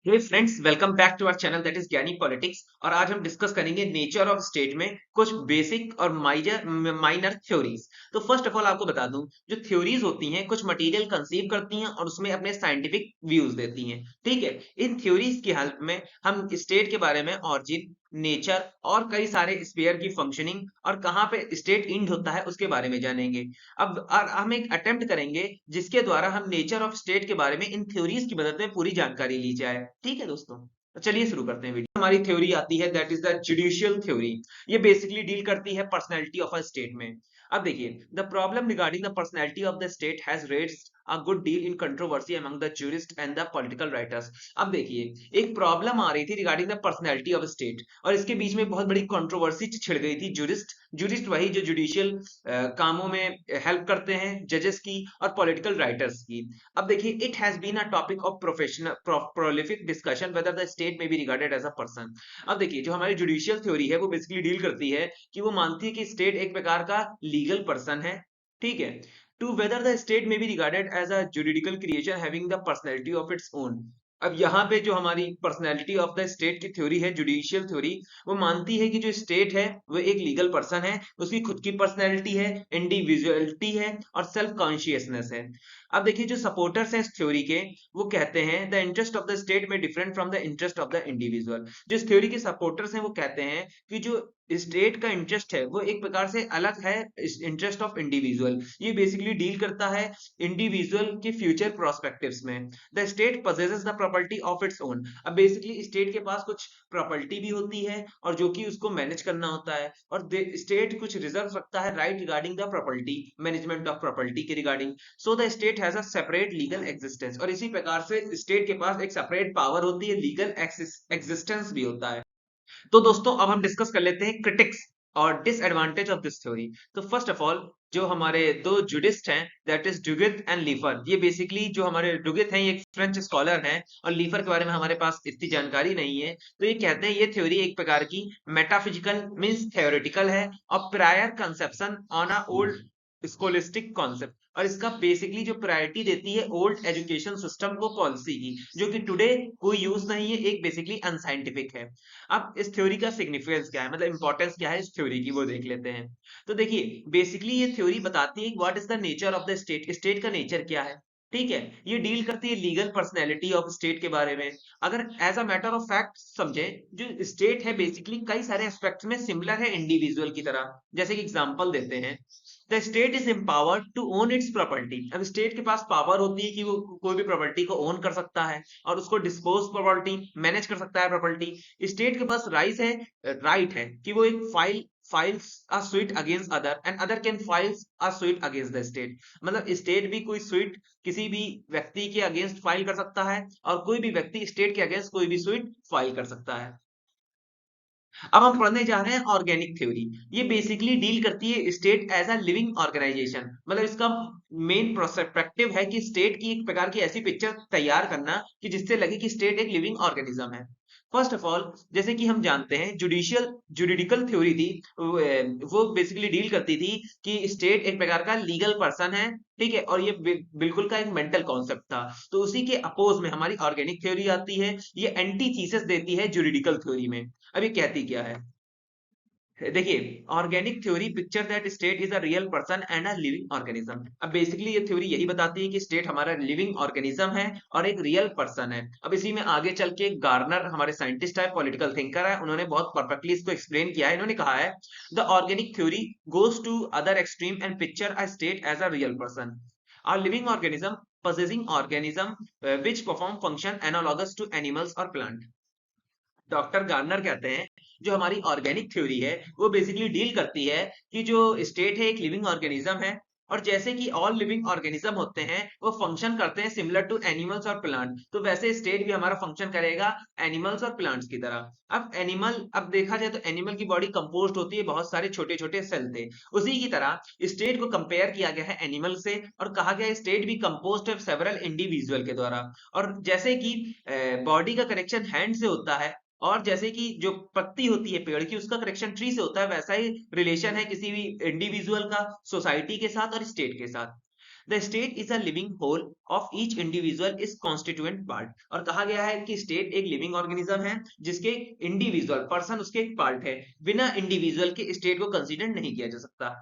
Hey friends, welcome back to our channel that is Gyani politics. और आज हम discuss करेंगे नेचर ऑफ स्टेट में कुछ बेसिक और माइनर थ्योरीज। तो फर्स्ट ऑफ ऑल आपको बता दूं, जो थ्योरीज होती हैं कुछ मटेरियल कंसीव करती हैं और उसमें अपने साइंटिफिक व्यूज देती हैं। ठीक है, इन थ्योरीज की हेल्प में हम स्टेट के बारे में ऑरिजिन, नेचर और कई सारे स्फीयर की फंक्शनिंग और कहाँ पे स्टेट इंड होता है उसके बारे में जानेंगे। अब हम एक अटेम्प्ट करेंगे जिसके द्वारा हम नेचर ऑफ स्टेट के बारे में इन थ्योरीज की मदद में पूरी जानकारी ली जाए। ठीक है दोस्तों, तो चलिए शुरू करते हैं वीडियो। हमारी थ्योरी आती है that is the judicial theory. ये बेसिकली डील करती है पर्सनैलिटी ऑफ अ स्टेट में। अब देखिए, the problem regarding the personality of the state has raised a good deal in controversy among the jurists and the political writers। अब देखिए, एक problem आ रही थी regarding the personality of state और इसके बीच में बहुत बड़ी कंट्रोवर्सी छिड़ गई थी जुरिस्ट वही जो जुडिशियल कामों में हेल्प करते हैं, जजेस की और पॉलिटिकल राइटर्स की। अब देखिए, it has been a topic of professional prolific discussion whether the state may be regarded as a person. अब देखिए, जो हमारी जुडिशियल थ्योरी है वो बेसिकली डील करती है कि वो मानती है कि स्टेट एक प्रकार का लीगल पर्सन है। ठीक है, to whether the state may be regarded as a juridical creation having the personality of its own। अब यहाँ पे जो हमारी पर्सनैलिटी ऑफ द स्टेट की थ्योरी है, जुडिशियल थ्योरी, वो मानती है कि जो स्टेट है वो एक लीगल पर्सन है, उसकी खुद की पर्सनैलिटी है, इंडिविजुअलिटी है और सेल्फ कॉन्शियसनेस है। अब देखिए, जो सपोर्टर्स हैं इस थ्योरी के, वो कहते हैं the interest of the state may different from the interest of the individual. जो इस थ्योरी के सपोर्टर्स हैं वो कहते हैं कि जो स्टेट का इंटरेस्ट है वो एक प्रकार से अलग है इंटरेस्ट ऑफ इंडिविजुअल। ये बेसिकली डील करता है इंडिविजुअल के फ्यूचर प्रोस्पेक्टिव्स में। The state possesses the property of its own. अब बेसिकली स्टेट के पास कुछ प्रॉपर्टी भी होती है और जो कि उसको मैनेज करना होता है, और स्टेट कुछ रिजर्व रखता है right regarding the property, management of property के regarding. So the state has a separate legal existence, और इसी प्रकार से स्टेट के पास एक सेपरेट पावर होती है, लीगल एग्जिस्टेंस भी होता है। तो दोस्तों, अब हम डिस्कस कर लेते हैं क्रिटिक्स और डिसएडवांटेज ऑफ दिस थ्योरी। तो फर्स्ट ऑफ ऑल, जो हमारे दो जुडिस्ट हैं दैट इज डुगित एंड लीफर, ये बेसिकली जो हमारे डुगित हैं ये एक फ्रेंच स्कॉलर हैं और लीफर के बारे में हमारे पास इतनी जानकारी नहीं है। तो ये कहते हैं ये थ्योरी एक प्रकार की मेटाफिजिकल मींस थ्योरेटिकल है और prior conception on a old scholastic concept, और इसका बेसिकली जो प्रायोरिटी देती है ओल्ड एजुकेशन सिस्टम को, पॉलिसी की, जो कि टुडे कोई यूज नहीं है, एक बेसिकली अनसाइंटिफिक है। अब इस थ्योरी का सिग्निफिकेंस क्या है, मतलब इंपॉर्टेंस क्या है इस थ्योरी की, वो देख लेते हैं। तो देखिए, बेसिकली ये थ्योरी बताती है what is the nature of the state, state का नेचर क्या है। ठीक है, ये डील करती है लीगल पर्सनैलिटी ऑफ स्टेट के बारे में। अगर as a matter of fact समझे, जो स्टेट है बेसिकली कई सारे एस्पेक्ट्स में सिमिलर है इंडिविजुअल की तरह। जैसे कि एग्जांपल देते हैं, the state is empowered to own its property. अब स्टेट के पास पावर होती है कि वो कोई भी प्रॉपर्टी को ओन कर सकता है और उसको डिस्पोज प्रॉपर्टी मैनेज कर सकता है प्रॉपर्टी। स्टेट के पास राइट है कि वो एक files a suit against other and other can files a suit against the state। मतलब स्टेट भी कोई सुइट किसी भी व्यक्ति के अगेंस्ट फाइल कर सकता है और कोई भी व्यक्ति स्टेट के अगेंस्ट कोई भी सुइट फाइल कर सकता है। अब हम पढ़ने जा रहे हैं ऑर्गेनिक थ्योरी। ये बेसिकली डील करती है state as a living organisation. मतलब इसका मेन प्रोस्पेक्टिव है कि स्टेट की एक प्रकार की ऐसी पिक्चर तैयार करना कि जिससे लगे कि स्टेट एक लिविंग ऑर्गेनिज्म है। फर्स्ट ऑफ ऑल, जैसे कि हम जानते हैं जुडिकल थ्योरी थी, वो बेसिकली डील करती थी कि स्टेट एक प्रकार का लीगल पर्सन है। ठीक है, और ये बिल्कुल का एक मेंटल कॉन्सेप्ट था। तो उसी के अपोज में हमारी ऑर्गेनिक थ्योरी आती है, ये एंटी थीसिस देती है जुरिडिकल थ्योरी में। अब ये कहती क्या है, देखिए, organic theory picture that state is a real person and a living organism. अब बेसिकली ये थ्योरी यही बताती है कि स्टेट हमारा लिविंग ऑर्गेनिज्म है और एक रियल पर्सन है। अब इसी में आगे चल के गार्नर हमारे साइंटिस्ट है, पॉलिटिकल थिंकर है, उन्होंने बहुत परफेक्टली इसको एक्सप्लेन किया है। इन्होंने कहा है the organic theory goes to other extreme and picture a state as a real person, a living organism possessing organism which perform function analogous to animals or plant। Doctor Garner कहते हैं जो हमारी organic theory है वो basically deal करती है कि जो स्टेट है एक लिविंग ऑर्गेनिज्म है, और जैसे कि ऑल लिविंग ऑर्गेनिज्म होते हैं वो फंक्शन करते हैं सिमिलर टू एनिमल्स और प्लांट, तो वैसे स्टेट भी हमारा फंक्शन करेगा एनिमल्स और प्लांट्स की तरह। अब देखा जाए तो एनिमल की बॉडी कंपोज्ड होती है बहुत सारे छोटे छोटे सेल से। उसी की तरह स्टेट को कंपेयर किया गया है एनिमल से और कहा गया है स्टेट भी कंपोज्ड है सेवरल इंडिविजुअल के द्वारा। और जैसे कि बॉडी का कनेक्शन हैंड से होता है और जैसे कि जो पत्ती होती है पेड़ की उसका कनेक्शन ट्री से होता है, वैसा ही रिलेशन है किसी भी इंडिविजुअल का सोसाइटी के साथ और स्टेट के साथ। The state is a living whole of each individual is constituent part. और कहा गया है कि स्टेट एक लिविंग ऑर्गेनिज्म है जिसके इंडिविजुअल पर्सन उसके एक पार्ट है, बिना इंडिविजुअल के स्टेट को कंसीडर नहीं किया जा सकता।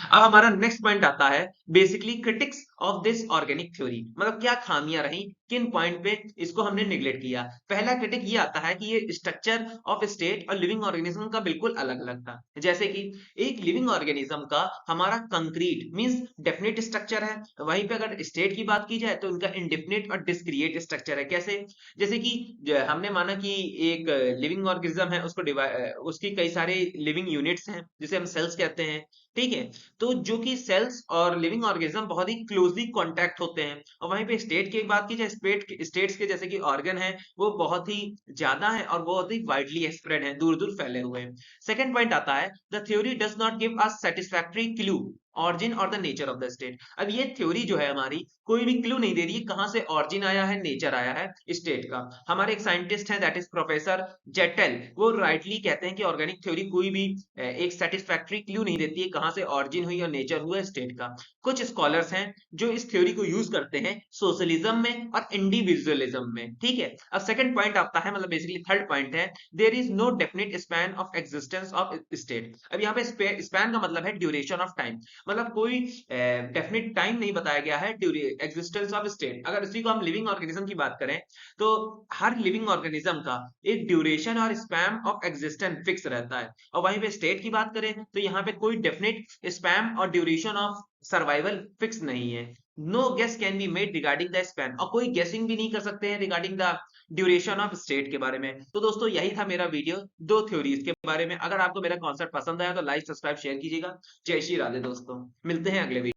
अब हमारा नेक्स्ट पॉइंट आता है basically critics of this organic theory, मतलब क्या खामियां रही, किन पॉइंट पे इसको हमने निगलेक्ट किया। पहला क्रिटिक ये आता है कि ये स्ट्रक्चर ऑफ स्टेट और लिविंग ऑर्गेनिज्म का बिल्कुल अलग अलग था। जैसे कि एक लिविंग ऑर्गेनिज्म का हमारा कंक्रीट मींस डेफिनेट स्ट्रक्चर है, वहीं पे अगर स्टेट की बात की जाए तो इनका इंडेफिनेट और डिस्क्रिएट स्ट्रक्चर है। कैसे? जैसे कि हमने माना कि एक लिविंग ऑर्गेनिज्म है, उसकी कई सारे लिविंग यूनिट्स हैं जिसे हम सेल्स कहते हैं, ठीक है। तो जो कि सेल्स और लिविंग ऑर्गेनिज्म बहुत ही क्लोजली कांटेक्ट होते हैं। और वहीं पे स्टेट की बात की जाए, स्टेट्स के जैसे कि ऑर्गन है वो बहुत ही ज्यादा है और बहुत ही वाइडली स्प्रेड है, दूर दूर फैले हुए हैं। सेकंड पॉइंट आता है the theory does not give us satisfactory clue origin और the nature of the state. अब ये थ्योरी जो है हमारी कोई भी क्लू नहीं दे रही है कहां से ऑरिजिन आया है, नेचर आया है स्टेट का। हमारे एक साइंटिस्ट हैं दैट इज प्रोफेसर जेटेल, वो राइटली कहते हैं कि ऑर्गेनिक थ्योरी कोई भी एक सेटिस्फैक्टरी क्लू नहीं देती है कहां से ऑरिजिन हुई और नेचर हुआ स्टेट का। कुछ स्कॉलर्स हैं जो इस थ्योरी को यूज करते हैं सोशलिज्म में और इंडिविजुअलिज्म में, ठीक है। अब सेकंड पॉइंट आता है, मतलब बेसिकली थर्ड पॉइंट है there is no definite span of existence of state. अब यहाँ पे स्पैन का मतलब है ड्यूरेशन ऑफ टाइम, मतलब कोई डेफिनेट टाइम नहीं बताया गया है एग्जिस्टेंस ऑफ स्टेट। अगर इसी को हम लिविंग ऑर्गेनिज्म की बात करें तो हर लिविंग ऑर्गेनिज्म का एक ड्यूरेशन और स्पैम ऑफ एग्जिस्टेंस फिक्स रहता है। और वहीं पे स्टेट की बात करें तो यहाँ पे कोई डेफिनेट स्पैम और ड्यूरेशन ऑफ सर्वाइवल फिक्स नहीं है। No guess can be made regarding the span, और कोई गेसिंग भी नहीं कर सकते हैं regarding the duration of state के बारे में। तो दोस्तों यही था मेरा वीडियो दो थ्योरीज के बारे में। अगर आपको मेरा कॉन्सेप्ट पसंद आया तो लाइक सब्सक्राइब शेयर कीजिएगा। जय श्री राधे दोस्तों, मिलते हैं अगले वीडियो।